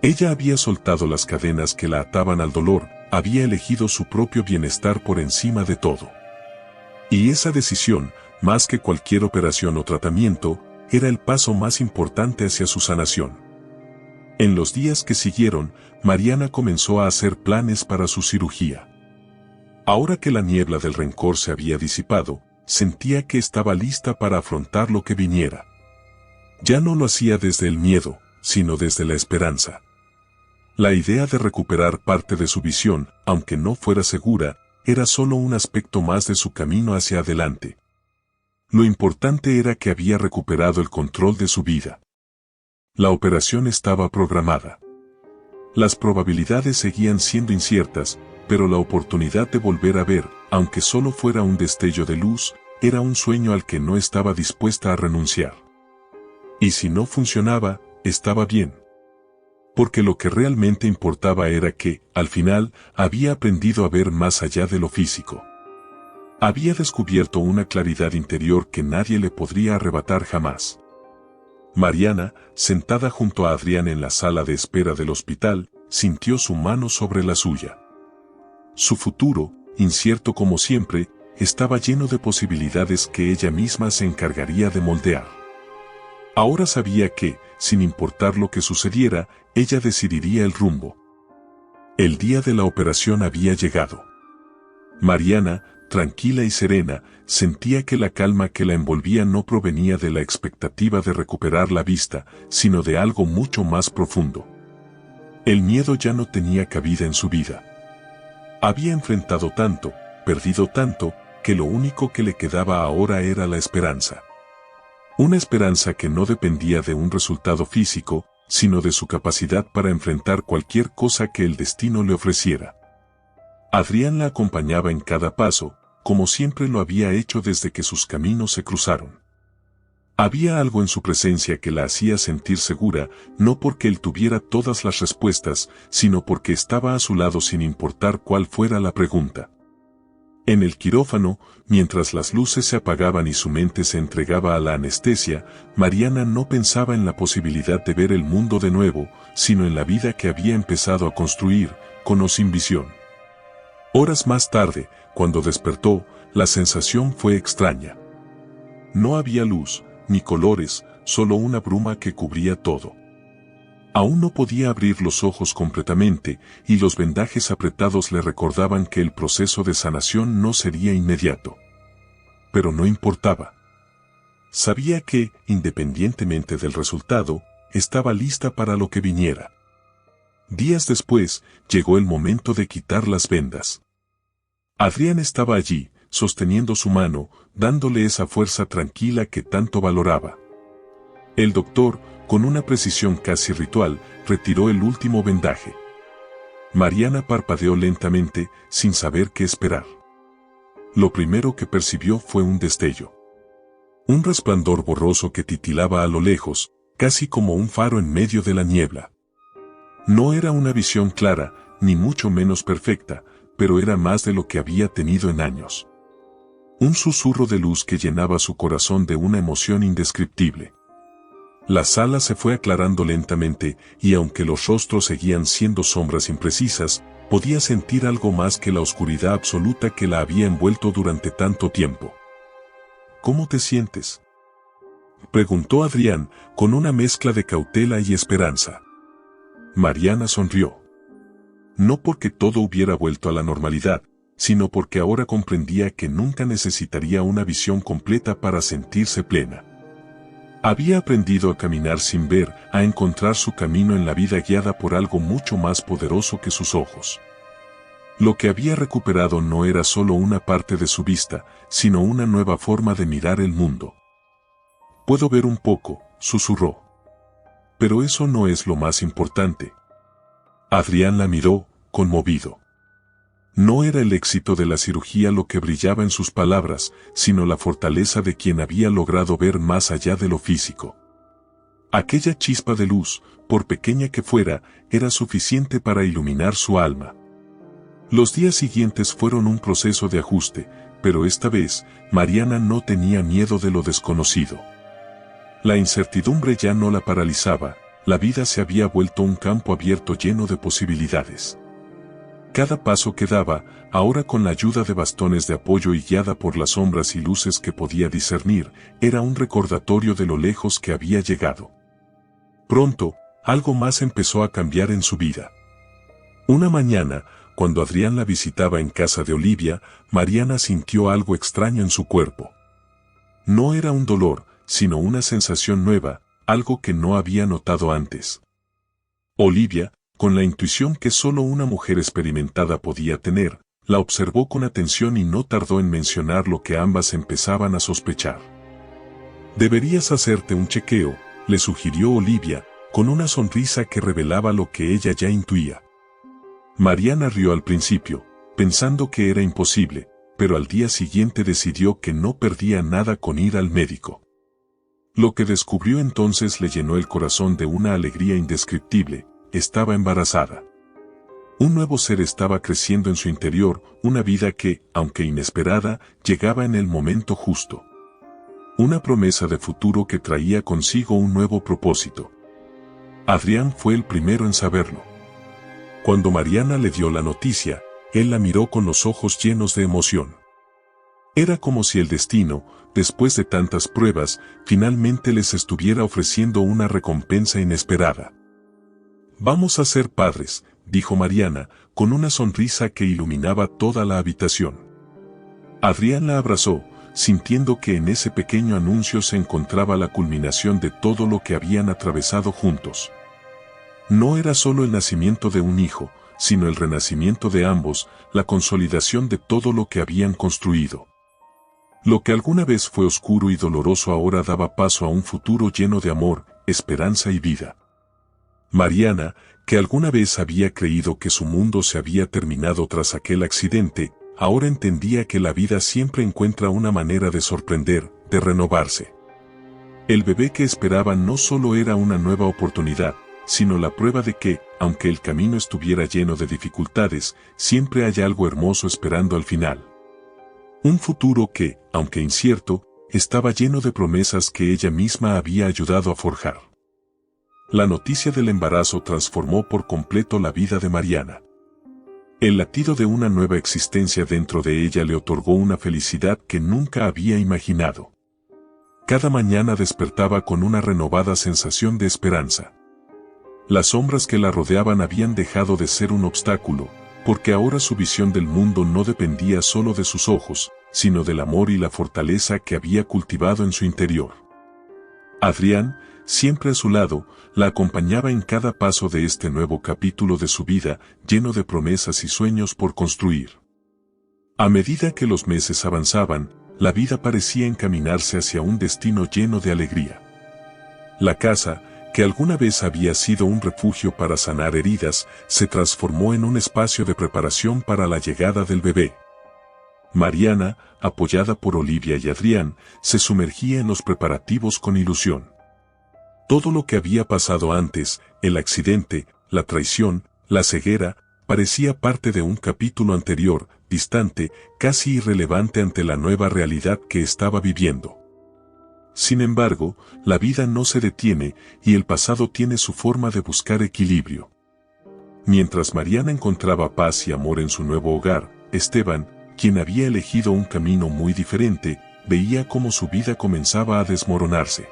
Speaker 1: Ella había soltado las cadenas que la ataban al dolor, había elegido su propio bienestar por encima de todo. Y esa decisión, más que cualquier operación o tratamiento, era el paso más importante hacia su sanación. En los días que siguieron, Mariana comenzó a hacer planes para su cirugía. Ahora que la niebla del rencor se había disipado, sentía que estaba lista para afrontar lo que viniera. Ya no lo hacía desde el miedo, sino desde la esperanza. La idea de recuperar parte de su visión, aunque no fuera segura, era solo un aspecto más de su camino hacia adelante. Lo importante era que había recuperado el control de su vida. La operación estaba programada. Las probabilidades seguían siendo inciertas, pero la oportunidad de volver a ver, aunque solo fuera un destello de luz, era un sueño al que no estaba dispuesta a renunciar. Y si no funcionaba, estaba bien. Porque lo que realmente importaba era que, al final, había aprendido a ver más allá de lo físico. Había descubierto una claridad interior que nadie le podría arrebatar jamás. Mariana, sentada junto a Adrián en la sala de espera del hospital, sintió su mano sobre la suya. Su futuro, incierto como siempre, estaba lleno de posibilidades que ella misma se encargaría de moldear. Ahora sabía que, sin importar lo que sucediera, ella decidiría el rumbo. El día de la operación había llegado. Mariana, tranquila y serena, sentía que la calma que la envolvía no provenía de la expectativa de recuperar la vista, sino de algo mucho más profundo. El miedo ya no tenía cabida en su vida. Había enfrentado tanto, perdido tanto, que lo único que le quedaba ahora era la esperanza. Una esperanza que no dependía de un resultado físico, sino de su capacidad para enfrentar cualquier cosa que el destino le ofreciera. Adrián la acompañaba en cada paso, como siempre lo había hecho desde que sus caminos se cruzaron. Había algo en su presencia que la hacía sentir segura, no porque él tuviera todas las respuestas, sino porque estaba a su lado sin importar cuál fuera la pregunta. En el quirófano, mientras las luces se apagaban y su mente se entregaba a la anestesia, Mariana no pensaba en la posibilidad de ver el mundo de nuevo, sino en la vida que había empezado a construir, con o sin visión. Horas más tarde, cuando despertó, la sensación fue extraña. No había luz, ni colores, solo una bruma que cubría todo. Aún no podía abrir los ojos completamente, y los vendajes apretados le recordaban que el proceso de sanación no sería inmediato. Pero no importaba. Sabía que, independientemente del resultado, estaba lista para lo que viniera. Días después, llegó el momento de quitar las vendas. Adrián estaba allí, sosteniendo su mano, dándole esa fuerza tranquila que tanto valoraba. El doctor, con una precisión casi ritual, retiró el último vendaje. Mariana parpadeó lentamente, sin saber qué esperar. Lo primero que percibió fue un destello. Un resplandor borroso que titilaba a lo lejos, casi como un faro en medio de la niebla. No era una visión clara, ni mucho menos perfecta, pero era más de lo que había tenido en años. Un susurro de luz que llenaba su corazón de una emoción indescriptible. La sala se fue aclarando lentamente, y aunque los rostros seguían siendo sombras imprecisas, podía sentir algo más que la oscuridad absoluta que la había envuelto durante tanto tiempo. ¿Cómo te sientes?, preguntó Adrián, con una mezcla de cautela y esperanza. Mariana sonrió. No porque todo hubiera vuelto a la normalidad, sino porque ahora comprendía que nunca necesitaría una visión completa para sentirse plena. Había aprendido a caminar sin ver, a encontrar su camino en la vida guiada por algo mucho más poderoso que sus ojos. Lo que había recuperado no era solo una parte de su vista, sino una nueva forma de mirar el mundo. «Puedo ver un poco», susurró. «Pero eso no es lo más importante». Adrián la miró, conmovido. No era el éxito de la cirugía lo que brillaba en sus palabras, sino la fortaleza de quien había logrado ver más allá de lo físico. Aquella chispa de luz, por pequeña que fuera, era suficiente para iluminar su alma. Los días siguientes fueron un proceso de ajuste, pero esta vez, Mariana no tenía miedo de lo desconocido. La incertidumbre ya no la paralizaba, la vida se había vuelto un campo abierto lleno de posibilidades. Cada paso que daba, ahora con la ayuda de bastones de apoyo y guiada por las sombras y luces que podía discernir, era un recordatorio de lo lejos que había llegado. Pronto, algo más empezó a cambiar en su vida. Una mañana, cuando Adrián la visitaba en casa de Olivia, Mariana sintió algo extraño en su cuerpo. No era un dolor, sino una sensación nueva, algo que no había notado antes. Olivia, con la intuición que solo una mujer experimentada podía tener, la observó con atención y no tardó en mencionar lo que ambas empezaban a sospechar. «Deberías hacerte un chequeo», le sugirió Olivia, con una sonrisa que revelaba lo que ella ya intuía. Mariana rió al principio, pensando que era imposible, pero al día siguiente decidió que no perdía nada con ir al médico. Lo que descubrió entonces le llenó el corazón de una alegría indescriptible. Estaba embarazada. Un nuevo ser estaba creciendo en su interior, una vida que, aunque inesperada, llegaba en el momento justo. Una promesa de futuro que traía consigo un nuevo propósito. Adrián fue el primero en saberlo. Cuando Mariana le dio la noticia, él la miró con los ojos llenos de emoción. Era como si el destino, después de tantas pruebas, finalmente les estuviera ofreciendo una recompensa inesperada. «Vamos a ser padres», dijo Mariana, con una sonrisa que iluminaba toda la habitación. Adrián la abrazó, sintiendo que en ese pequeño anuncio se encontraba la culminación de todo lo que habían atravesado juntos. No era solo el nacimiento de un hijo, sino el renacimiento de ambos, la consolidación de todo lo que habían construido. Lo que alguna vez fue oscuro y doloroso ahora daba paso a un futuro lleno de amor, esperanza y vida. Mariana, que alguna vez había creído que su mundo se había terminado tras aquel accidente, ahora entendía que la vida siempre encuentra una manera de sorprender, de renovarse. El bebé que esperaba no solo era una nueva oportunidad, sino la prueba de que, aunque el camino estuviera lleno de dificultades, siempre hay algo hermoso esperando al final. Un futuro que, aunque incierto, estaba lleno de promesas que ella misma había ayudado a forjar. La noticia del embarazo transformó por completo la vida de Mariana. El latido de una nueva existencia dentro de ella le otorgó una felicidad que nunca había imaginado. Cada mañana despertaba con una renovada sensación de esperanza. Las sombras que la rodeaban habían dejado de ser un obstáculo, porque ahora su visión del mundo no dependía solo de sus ojos, sino del amor y la fortaleza que había cultivado en su interior. Adrián, siempre a su lado, la acompañaba en cada paso de este nuevo capítulo de su vida, lleno de promesas y sueños por construir. A medida que los meses avanzaban, la vida parecía encaminarse hacia un destino lleno de alegría. La casa, que alguna vez había sido un refugio para sanar heridas, se transformó en un espacio de preparación para la llegada del bebé. Mariana, apoyada por Olivia y Adrián, se sumergía en los preparativos con ilusión. Todo lo que había pasado antes, el accidente, la traición, la ceguera, parecía parte de un capítulo anterior, distante, casi irrelevante ante la nueva realidad que estaba viviendo. Sin embargo, la vida no se detiene y el pasado tiene su forma de buscar equilibrio. Mientras Mariana encontraba paz y amor en su nuevo hogar, Esteban, quien había elegido un camino muy diferente, veía cómo su vida comenzaba a desmoronarse.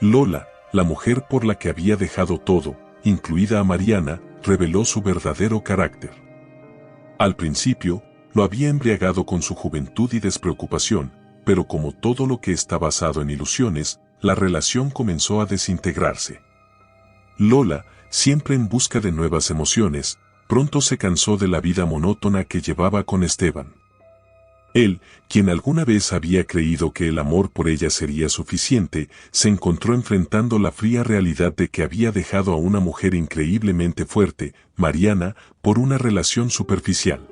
Speaker 1: Lola, la mujer por la que había dejado todo, incluida a Mariana, reveló su verdadero carácter. Al principio, lo había embriagado con su juventud y despreocupación, pero como todo lo que está basado en ilusiones, la relación comenzó a desintegrarse. Lola, siempre en busca de nuevas emociones, pronto se cansó de la vida monótona que llevaba con Esteban. Él, quien alguna vez había creído que el amor por ella sería suficiente, se encontró enfrentando la fría realidad de que había dejado a una mujer increíblemente fuerte, Mariana, por una relación superficial.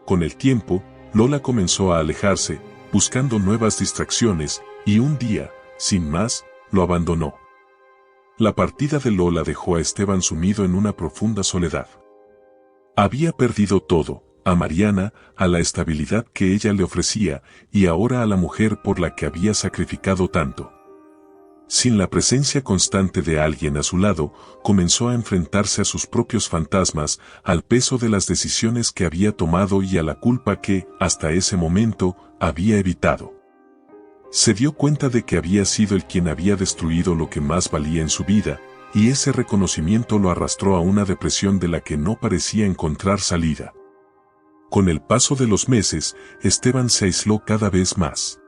Speaker 1: Con el tiempo, Lola comenzó a alejarse, buscando nuevas distracciones, y un día, sin más, lo abandonó. La partida de Lola dejó a Esteban sumido en una profunda soledad. Había perdido todo, a Mariana, a la estabilidad que ella le ofrecía, y ahora a la mujer por la que había sacrificado tanto. Sin la presencia constante de alguien a su lado, comenzó a enfrentarse a sus propios fantasmas, al peso de las decisiones que había tomado y a la culpa que, hasta ese momento, había evitado. Se dio cuenta de que había sido el quien había destruido lo que más valía en su vida, y ese reconocimiento lo arrastró a una depresión de la que no parecía encontrar salida. Con el paso de los meses, Esteban se aisló cada vez más.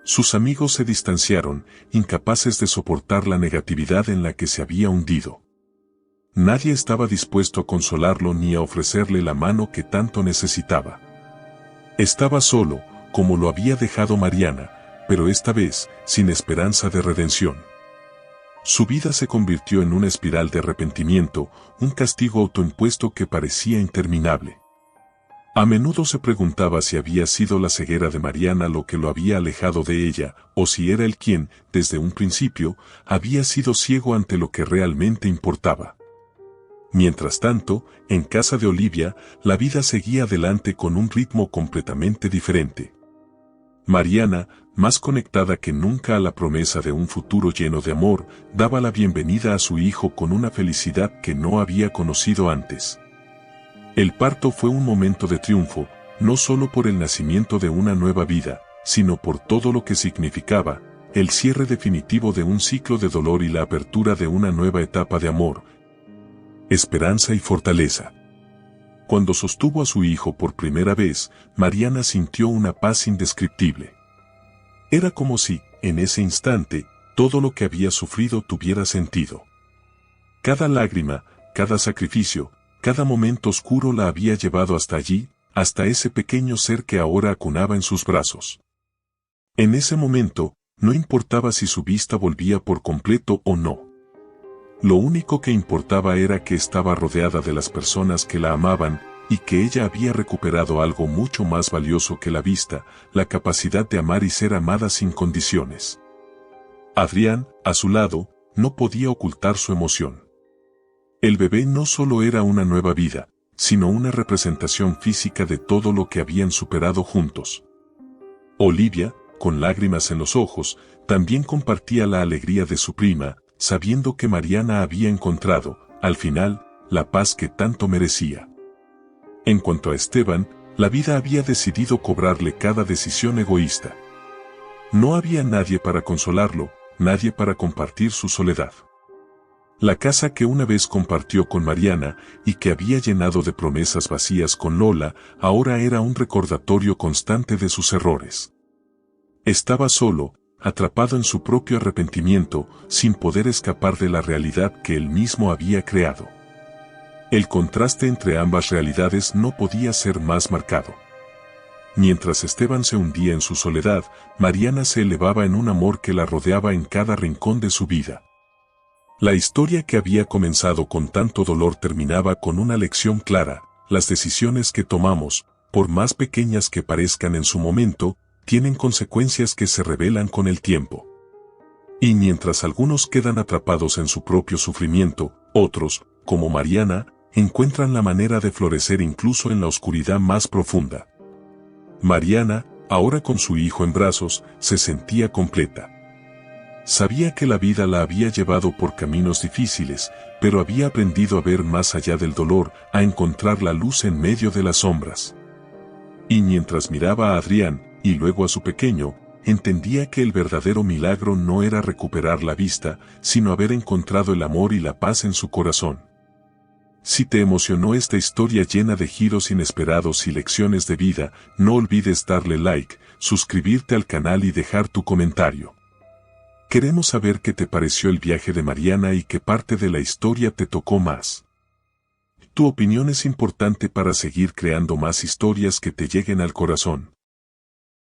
Speaker 1: Sus amigos se distanciaron, incapaces de soportar la negatividad en la que se había hundido. Nadie estaba dispuesto a consolarlo ni a ofrecerle la mano que tanto necesitaba. Estaba solo, como lo había dejado Mariana, pero esta vez, sin esperanza de redención. Su vida se convirtió en una espiral de arrepentimiento, un castigo autoimpuesto que parecía interminable. A menudo se preguntaba si había sido la ceguera de Mariana lo que lo había alejado de ella, o si era él quien, desde un principio, había sido ciego ante lo que realmente importaba. Mientras tanto, en casa de Olivia, la vida seguía adelante con un ritmo completamente diferente. Mariana, más conectada que nunca a la promesa de un futuro lleno de amor, daba la bienvenida a su hijo con una felicidad que no había conocido antes. El parto fue un momento de triunfo, no solo por el nacimiento de una nueva vida, sino por todo lo que significaba, el cierre definitivo de un ciclo de dolor y la apertura de una nueva etapa de amor, esperanza y fortaleza. Cuando sostuvo a su hijo por primera vez, Mariana sintió una paz indescriptible. Era como si, en ese instante, todo lo que había sufrido tuviera sentido. Cada lágrima, cada sacrificio, cada momento oscuro la había llevado hasta allí, hasta ese pequeño ser que ahora acunaba en sus brazos. En ese momento, no importaba si su vista volvía por completo o no. Lo único que importaba era que estaba rodeada de las personas que la amaban, y que ella había recuperado algo mucho más valioso que la vista, la capacidad de amar y ser amada sin condiciones. Adrián, a su lado, no podía ocultar su emoción. El bebé no solo era una nueva vida, sino una representación física de todo lo que habían superado juntos. Olivia, con lágrimas en los ojos, también compartía la alegría de su prima, sabiendo que Mariana había encontrado, al final, la paz que tanto merecía. En cuanto a Esteban, la vida había decidido cobrarle cada decisión egoísta. No había nadie para consolarlo, nadie para compartir su soledad. La casa que una vez compartió con Mariana y que había llenado de promesas vacías con Lola, ahora era un recordatorio constante de sus errores. Estaba solo, atrapado en su propio arrepentimiento, sin poder escapar de la realidad que él mismo había creado. El contraste entre ambas realidades no podía ser más marcado. Mientras Esteban se hundía en su soledad, Mariana se elevaba en un amor que la rodeaba en cada rincón de su vida. La historia que había comenzado con tanto dolor terminaba con una lección clara: las decisiones que tomamos, por más pequeñas que parezcan en su momento, tienen consecuencias que se revelan con el tiempo. Y mientras algunos quedan atrapados en su propio sufrimiento, otros, como Mariana, encuentran la manera de florecer incluso en la oscuridad más profunda. Mariana, ahora con su hijo en brazos, se sentía completa. Sabía que la vida la había llevado por caminos difíciles, pero había aprendido a ver más allá del dolor, a encontrar la luz en medio de las sombras. Y mientras miraba a Adrián, y luego a su pequeño, entendía que el verdadero milagro no era recuperar la vista, sino haber encontrado el amor y la paz en su corazón. Si te emocionó esta historia llena de giros inesperados y lecciones de vida, no olvides darle like, suscribirte al canal y dejar tu comentario. Queremos saber qué te pareció el viaje de Mariana y qué parte de la historia te tocó más. Tu opinión es importante para seguir creando más historias que te lleguen al corazón.